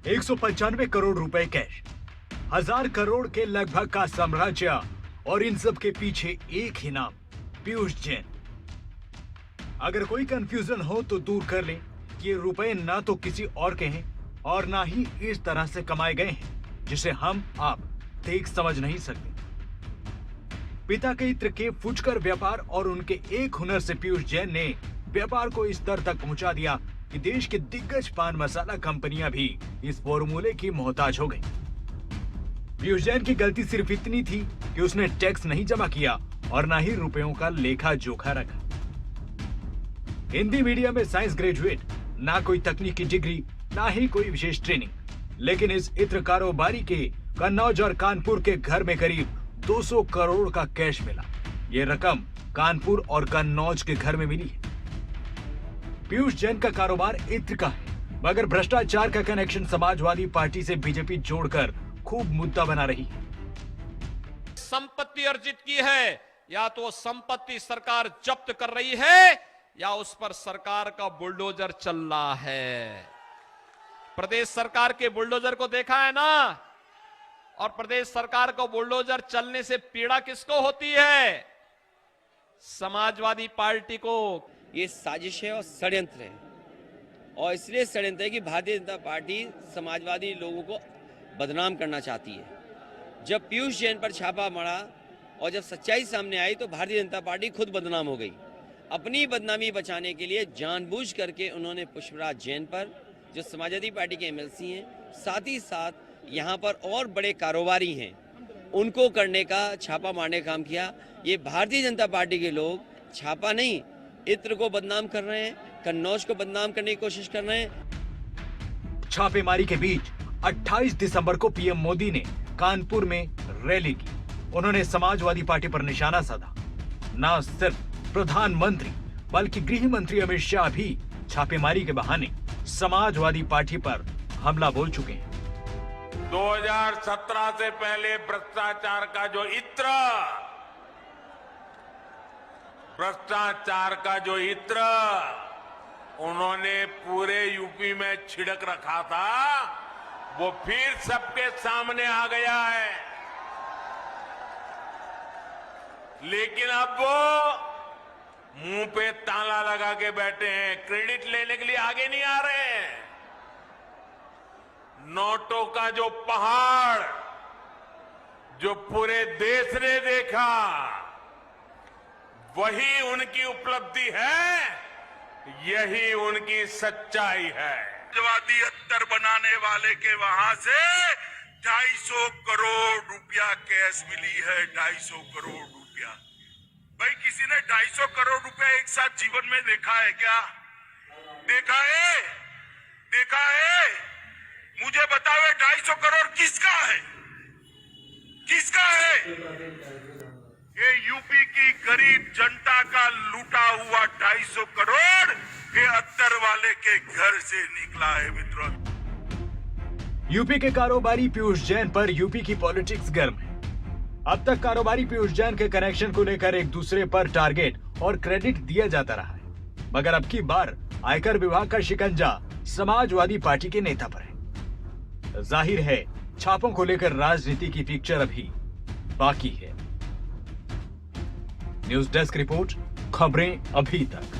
195 करोड़ रुपए कैश, 1000 करोड़ के लगभग का साम्राज्य, और इन सब के पीछे एक ही नाम, पीयूष जैन। अगर कोई कंफ्यूजन हो तो दूर कर लें कि ये रुपए ना तो किसी और के हैं और ना ही इस तरह से कमाए गए हैं जिसे हम आप देख समझ नहीं सकते। पिता के इत्र के फुटकर व्यापार और उनके एक हुनर से पीयूष जैन ने व्यापार को इस स्तर तक पहुंचा दिया कि देश के दिग्गज पान मसाला कंपनियां भी इस फॉर्मूले की मोहताज हो गई। पीयूष जैन की गलती सिर्फ इतनी थी कि उसने टैक्स नहीं जमा किया और ना ही रुपयों का लेखा जोखा रखा। हिंदी मीडियम में साइंस ग्रेजुएट, ना कोई तकनीकी डिग्री, ना ही कोई विशेष ट्रेनिंग, लेकिन इस इत्र कारोबारी के कन्नौज और कानपुर के घर में करीब 200 करोड़ का कैश मिला। ये रकम कानपुर और कन्नौज के घर में मिली है। पीयूष जैन का कारोबार इत्र का है, मगर भ्रष्टाचार का कनेक्शन समाजवादी पार्टी से बीजेपी जोड़कर खूब मुद्दा बना रही है। संपत्ति अर्जित की है, या तो संपत्ति सरकार जब्त कर रही है या उस पर सरकार का बुलडोजर चल रहा है। प्रदेश सरकार के बुलडोजर को देखा है ना, और प्रदेश सरकार को बुलडोजर चलने से पीड़ा किसको होती है? समाजवादी पार्टी को। ये साजिश है और षड्यंत्र है, और इसलिए षड्यंत्र है कि भारतीय जनता पार्टी समाजवादी लोगों को बदनाम करना चाहती है। जब पीयूष जैन पर छापा मरा और जब सच्चाई सामने आई तो भारतीय जनता पार्टी खुद बदनाम हो गई। अपनी बदनामी बचाने के लिए जानबूझ करके उन्होंने पुष्पराज जैन पर, जो समाजवादी पार्टी के एमएलसी हैं, साथ ही साथ यहाँ पर और बड़े कारोबारी हैं, उनको करने का, छापा मारने का काम किया। ये भारतीय जनता पार्टी के लोग छापा नहीं, इत्र को बदनाम कर रहे हैं, कन्नौज को बदनाम करने की कोशिश कर रहे हैं। छापेमारी के बीच 28 दिसंबर को पीएम मोदी ने कानपुर में रैली की। उन्होंने समाजवादी पार्टी पर निशाना साधा। न सिर्फ प्रधानमंत्री बल्कि गृह मंत्री अमित शाह भी छापेमारी के बहाने समाजवादी पार्टी पर हमला बोल चुके हैं। 2017 से पहले भ्रष्टाचार का जो इत्र उन्होंने पूरे यूपी में छिड़क रखा था, वो फिर सबके सामने आ गया है। लेकिन अब वो मुंह पे ताला लगा के बैठे हैं, क्रेडिट लेने के लिए आगे नहीं आ रहे हैं। नोटों का जो पहाड़ जो पूरे देश ने देखा, वही उनकी उपलब्धि है, यही उनकी सच्चाई है। समाजवादी अत्तर बनाने वाले के वहां से 250 करोड़ रुपया कैश मिली है। 250 करोड़ रुपया। भाई किसी ने 250 करोड़ रुपया एक साथ जीवन में देखा है क्या? देखा है? देखा है? मुझे बताओ 250 करोड़ किसका है? किसका है? ये यूपी की गरीब जनता का लूटा हुआ 250 करोड़ ये अत्तर वाले के घर से निकला है मित्रों। यूपी के कारोबारी पीयूष जैन पर यूपी की पॉलिटिक्स गर्म है। अब तक कारोबारी पीयूष जैन के कनेक्शन को लेकर एक दूसरे पर टारगेट और क्रेडिट दिया जाता रहा है, मगर अब की बार आयकर विभाग का शिकंजा समाजवादी पार्टी के नेता पर है। जाहिर है छापों को लेकर राजनीति की पिक्चर अभी बाकी है। न्यूज डेस्क रिपोर्ट, खबरें अभी तक।